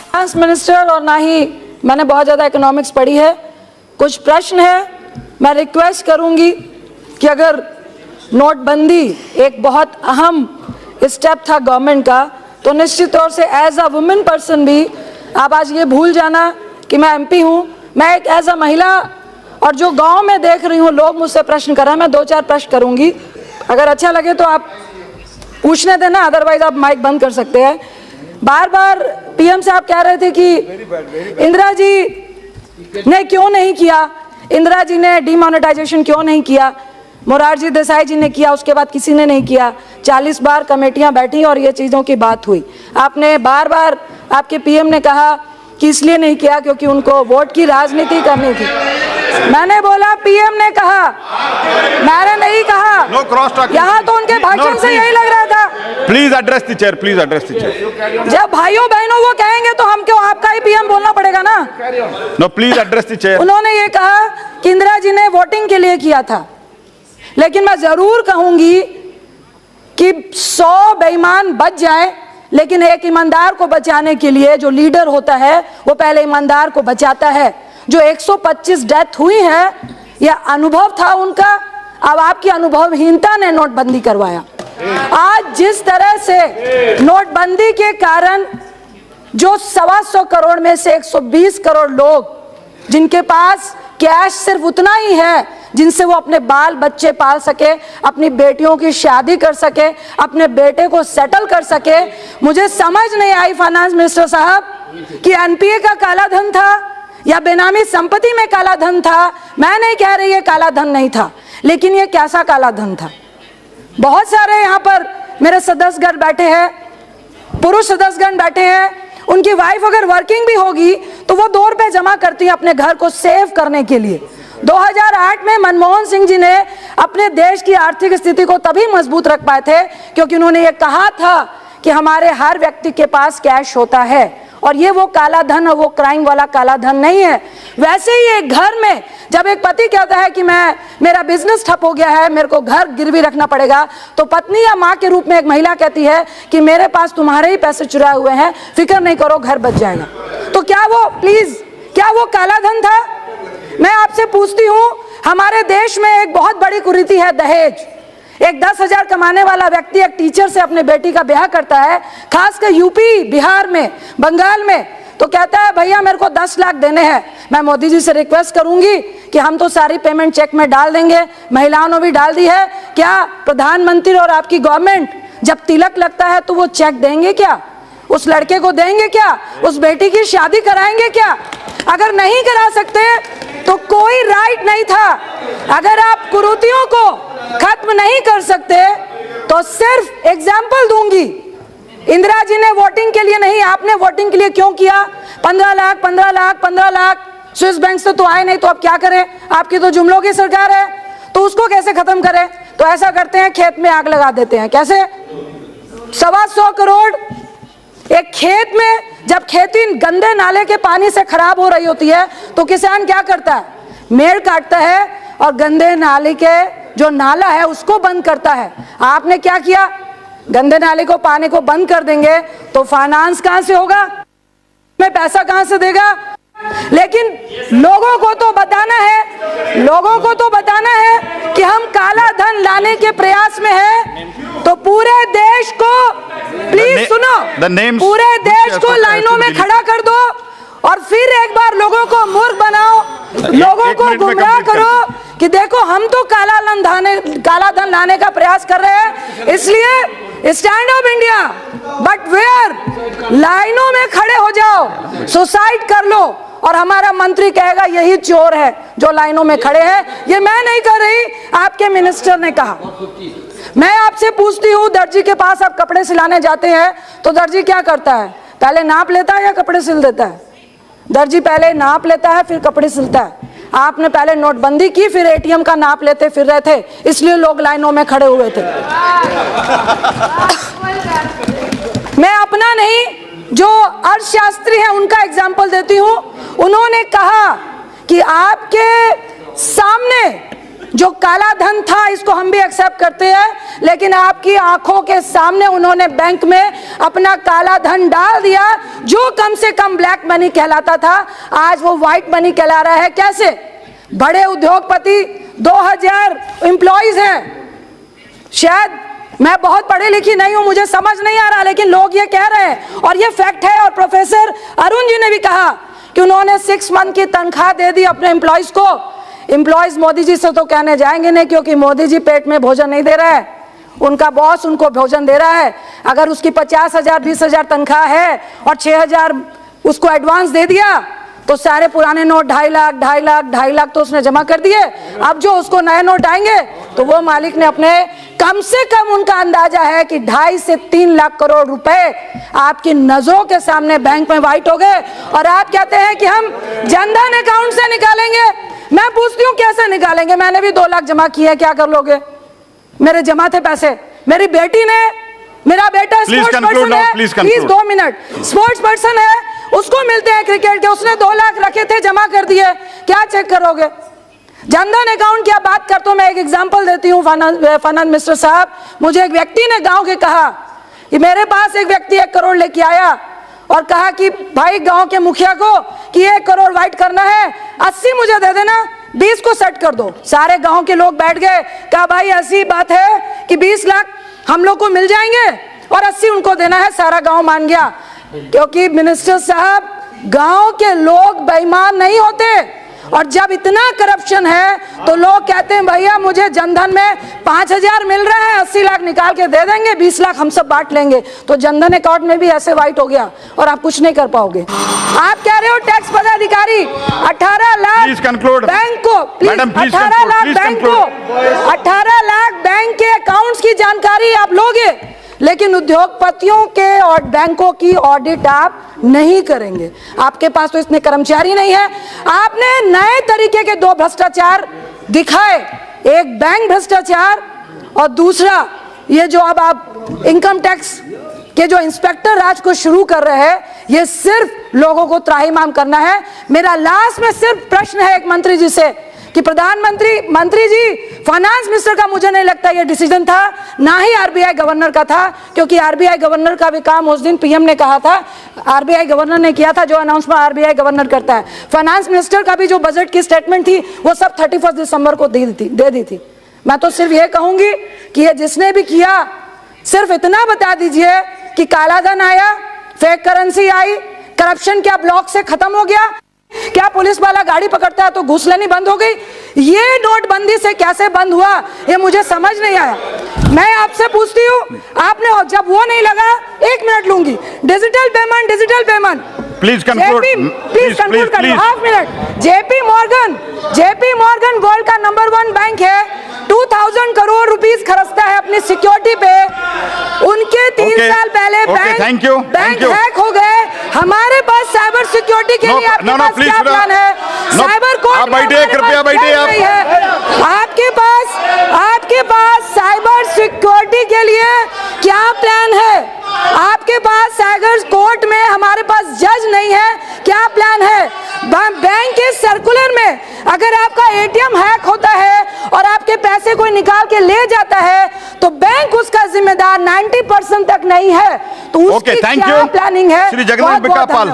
Finance minister और ना ही मैंने बहुत ज़्यादा इकोनॉमिक्स पढ़ी है। कुछ प्रश्न है, मैं रिक्वेस्ट करूंगी कि अगर नोटबंदी एक बहुत अहम स्टेप था गवर्नमेंट का, तो निश्चित तौर से एज अ वुमेन पर्सन भी आप आज ये भूल जाना कि मैं एमपी हूँ। मैं एक एज अ महिला और जो गांव में देख रही हूँ लोग मुझसे प्रश्न कर रहे हैं, मैं 2-4 प्रश्न करूंगी। अगर अच्छा लगे तो आप पूछने देना, अदरवाइज आप माइक बंद कर सकते हैं। बार बार पीएम साहब कह रहे थे कि इंदिरा जी ने क्यों नहीं किया, इंदिरा जी ने डिमोनेटाइजेशन क्यों नहीं किया, मोरारजी देसाई जी ने किया, उसके बाद किसी ने नहीं किया। 40 बार कमेटियां बैठी और ये चीज़ों की बात हुई। आपने बार बार आपके पीएम ने कहा कि इसलिए नहीं किया क्योंकि उनको वोट की राजनीति करनी थी। मैंने बोला पीएम ने कहा, मैंने नहीं कहा। No cross talking. यहाँ तो उनके भाषण से यही लग रहा था। Please address the chair, please address the chair. जब भाइयों बहनों वो कहेंगे तो हम क्यों, आपका ही पीएम बोलना पड़ेगा ना। No please address the chair. उन्होंने ये कहा कि इंदिरा जी ने वोटिंग के लिए किया था, लेकिन मैं जरूर कहूंगी कि 100 बेईमान बच जाए, लेकिन एक ईमानदार को बचाने के लिए जो लीडर होता है वो पहले ईमानदार को बचाता है। जो 125 डेथ हुई है, यह अनुभव था उनका। अब आपकी अनुभवहीनता ने नोटबंदी करवाया। आज जिस तरह से नोटबंदी के कारण जो 125 करोड़ में से 120 करोड़ लोग जिनके पास कैश सिर्फ उतना ही है जिनसे वो अपने बाल बच्चे पाल सके, अपनी बेटियों की शादी कर सके, अपने बेटे को सेटल कर सके, मुझे समझ नहीं आई फाइनेंस मिनिस्टर साहब कि एनपीए का काला धन था या बेनामी संपत्ति में काला धन था। मैं नहीं कह रही ये काला धन नहीं था, लेकिन ये कैसा काला धन था। बहुत सारे यहाँ पर मेरे सदस्यगण बैठे हैं, पुरुष सदस्यगण बैठे हैं, उनकी वाइफ अगर वर्किंग भी होगी तो वो 2 रुपए जमा करती है अपने घर को सेव करने के लिए। 2008 में मनमोहन सिंह जी ने अपने देश की आर्थिक स्थिति को तभी मजबूत रख पाए थे क्योंकि उन्होंने ये कहा था कि हमारे हर व्यक्ति के पास कैश होता है, और ये वो काला धन और वो क्राइम वाला काला धन नहीं है। वैसे ही एक घर में जब एक पति कहता है कि मेरा बिजनेस ठप हो गया है, मेरे को घर गिरवी रखना पड़ेगा, तो पत्नी या माँ के रूप में एक महिला कहती है कि मेरे पास तुम्हारे ही पैसे चुराए हुए हैं, फिक्र नहीं करो, घर बच जाएगा। तो क्या वो, प्लीज, क्या वो काला धन था? मैं आपसे पूछती हूँ, हमारे देश में एक बहुत बड़ी कुरीति है दहेज। एक 10,000 कमाने वाला व्यक्ति एक टीचर से अपने बेटी का ब्याह करता है, खासकर यूपी, बिहार में, बंगाल में, तो कहता है भैया मेरे को 10 लाख देने हैं। मैं मोदी जी से रिक्वेस्ट करूंगी कि हम तो सारी पेमेंट चेक में डाल देंगे, महिलाओं ने भी डाल दी है, क्या प्रधानमंत्री और आपकी गवर्नमेंट जब तिलक लगता है तो वो चेक देंगे क्या? उस लड़के को देंगे क्या? उस बेटी की शादी कराएंगे क्या? अगर नहीं करा सकते तो कोई राइट नहीं था। अगर आप कुरीतियों को खत्म नहीं कर सकते तो सिर्फ एग्जाम्पल दूंगी, इंदिरा जी ने वोटिंग के लिए नहीं, आपने वोटिंग के लिए क्यों किया? 15 लाख 15 लाख 15 लाख स्विस बैंक से तो आए नहीं, तो अब क्या करें? आपकी तो जुमलों की सरकार है, तो उसको कैसे खत्म करें? तो ऐसा करते हैं, खेत में आग लगा देते हैं। कैसे? 125 करोड़ एक खेत में, जब खेती गंदे नाले के पानी से खराब हो रही होती है तो किसान क्या करता है? मेड़ काटता है और गंदे नाले के जो नाला है उसको बंद करता है। आपने क्या किया? गंदे नाले को, पानी को बंद कर देंगे तो फाइनेंस कहां से होगा, में पैसा कहां से देगा? लेकिन लोगों को तो बताना है, लोगों को तो बताना है कि हम काला धन लाने के प्रयास में हैं, तो पूरे देश को, प्लीज सुनो, पूरे देश को लाइनों में खड़ा कर दो और फिर एक बार लोगों को मूर्ख बनाओ, लोगों को गुमराह करो कि देखो हम तो काला धन लाने का प्रयास कर रहे हैं, इसलिए stand up India, but where, लाइनों में खड़े हो जाओ, सुसाइड कर लो, और हमारा मंत्री कहेगा यही चोर है जो लाइनों में खड़े हैं। ये मैं नहीं कर रही, आपके मिनिस्टर ने कहा। मैं आपसे पूछती हूँ, दर्जी के पास आप कपड़े सिलाने जाते हैं तो दर्जी क्या करता है? पहले नाप लेता है या कपड़े सिल देता है? दर्जी पहले नाप लेता है फिर कपड़े सिलता है। आपने पहले नोटबंदी की, फिर एटीएम का नाप लेते फिर रहे थे, इसलिए लोग लाइनों में खड़े हुए थे। मैं अपना नहीं, जो अर्थशास्त्री हैं उनका एग्जाम्पल देती हूँ। उन्होंने कहा कि आपके सामने जो काला धन था इसको हम भी एक्सेप्ट करते हैं, लेकिन आपकी आंखों के सामने उन्होंने बैंक में अपना काला धन डाल दिया। जो कम से कम ब्लैक मनी कहलाता था आज वो व्हाइट मनी कहला रहा है। कैसे? बड़े उद्योगपति 2000 एम्प्लॉइज हैं। शायद मैं बहुत पढ़ी लिखी नहीं हूं, मुझे समझ नहीं आ रहा, लेकिन लोग ये कह रहे हैं और ये फैक्ट है। और प्रोफेसर अरुण जी ने भी कहा कि उन्होंने 6 मंथ की तनख्वाह दे दी अपने एम्प्लॉइज को। एम्प्लॉइज मोदी जी से तो कहने जाएंगे नहीं, क्योंकि मोदी जी पेट में भोजन नहीं दे रहा है, उनका बॉस उनको भोजन दे रहा है। अगर उसकी 50,000 20,000 तनख्वाह है और 6,000 उसको एडवांस दे दिया तो सारे पुराने नोट 2.5 लाख तो उसने जमा कर दिए। अब जो उसको नए नोट आएंगे तो वो मालिक ने अपने कम से कम उनका अंदाजा है कि 2.5 से 3 लाख करोड़ रुपए आपकी नजरों के सामने बैंक में वाइट हो गए। और आप कहते हैं कि हम जनधन अकाउंट से निकालेंगे। मैं पूछती हूँ कैसे निकालेंगे? मैंने भी 2 लाख जमा किए, क्या कर लोगे? मेरे जमा थे पैसे। मेरी बेटी ने, मेरा बेटा स्पोर्ट्स पर्सन है, प्लीज 2 मिनट, स्पोर्ट्स पर्सन है, उसको मिलते हैं क्रिकेट के, उसने 2 लाख रखे थे, जमा कर दिए, क्या चेक करोगे? जनधन अकाउंट की आप बात करते हो, मैं एक एग्जांपल देती हूँ फाइनेंस मिनिस्टर साहब। मुझे एक व्यक्ति ने गांव के कहा कि मेरे पास एक व्यक्ति 1 करोड़ लेके आया और कहा कि भाई गांव के मुखिया को कि 1 करोड़ वाइट करना है, 80 मुझे दे देना, 20 को सेट कर दो। सारे गांव के लोग बैठ गए, कहा भाई ऐसी बात है कि 20 लाख हम लोग को मिल जाएंगे और 80 उनको देना है। सारा गांव मान गया, क्योंकि मिनिस्टर साहब गांव के लोग बेईमान नहीं होते। और जब इतना करप्शन है तो लोग कहते हैं भैया मुझे जनधन में 5,000 मिल रहा है, 80 लाख निकाल के दे देंगे, 20 लाख हम सब बांट लेंगे। तो जनधन अकाउंट में भी ऐसे वाइट हो गया और आप कुछ नहीं कर पाओगे। आप कह रहे हो टैक्स पदाधिकारी 18 लाख बैंक को, 18 लाख बैंक को, 18 लाख बैंक के अकाउंट्स की जानकारी आप लोगे, लेकिन उद्योगपतियों के और बैंकों की ऑडिट आप नहीं करेंगे। आपके पास तो इतने कर्मचारी नहीं है। आपने नए तरीके के 2 भ्रष्टाचार दिखाए, एक बैंक भ्रष्टाचार और दूसरा ये जो अब आप इनकम टैक्स के जो इंस्पेक्टर राज को शुरू कर रहे हैं, ये सिर्फ लोगों को त्राहिमाम करना है। मेरा लास्ट में सिर्फ प्रश्न है एक मंत्री जी से कि मंत्री जी, फाइनेंस मिनिस्टर का मुझे नहीं लगता ये डिसीजन था, ना ही आरबीआई गवर्नर का था, क्योंकि आरबीआई गवर्नर का भी काम उस दिन पीएम ने कहा था, आरबीआई गवर्नर ने किया था जो अनाउंसमेंट आरबीआई गवर्नर करता है। फाइनेंस मिनिस्टर का भी जो बजट की स्टेटमेंट थी वो सब 31 दिसंबर को दे दी थी। मैं तो सिर्फ ये कहूंगी कि ये जिसने भी किया सिर्फ इतना बता दीजिए कि काला धन आया, फेक करेंसी आई, करप्शन क्या ब्लॉक से खत्म हो गया? क्या पुलिस वाला गाड़ी पकड़ता है तो घूस लेनी बंद हो गई? ये नोटबंदी से कैसे बंद हुआ ये मुझे समझ नहीं आया। मैं आपसे पूछती हूँ, आपने जब वो नहीं लगा, 1 मिनट लूंगी, digital payment please conclude, half minute. JP Morgan world का नंबर 1 बैंक है, 2000 करोड़ रुपीस खर्चता है अपनी सिक्योरिटी पे। उनके 3 साल पहले बैंक हैक हो गए। हमारे पास साइबर सिक्योरिटी के लिए आपके पास क्या प्लान है? साइबर कोर्ट आपके पास साइबर सिक्योरिटी के लिए क्या प्लान है? आपके पास साइबर कोर्ट में हमारे पास जज नहीं है, क्या प्लान है? बैंक के सर्कुलर में अगर आपका एटीएम हैक होता है और आपके पैसे कोई निकाल के ले जाता है तो बैंक उसका जिम्मेदार 90% तक नहीं है। तो उसकी क्या प्लानिंग है? श्री जगदीश बिका पाल।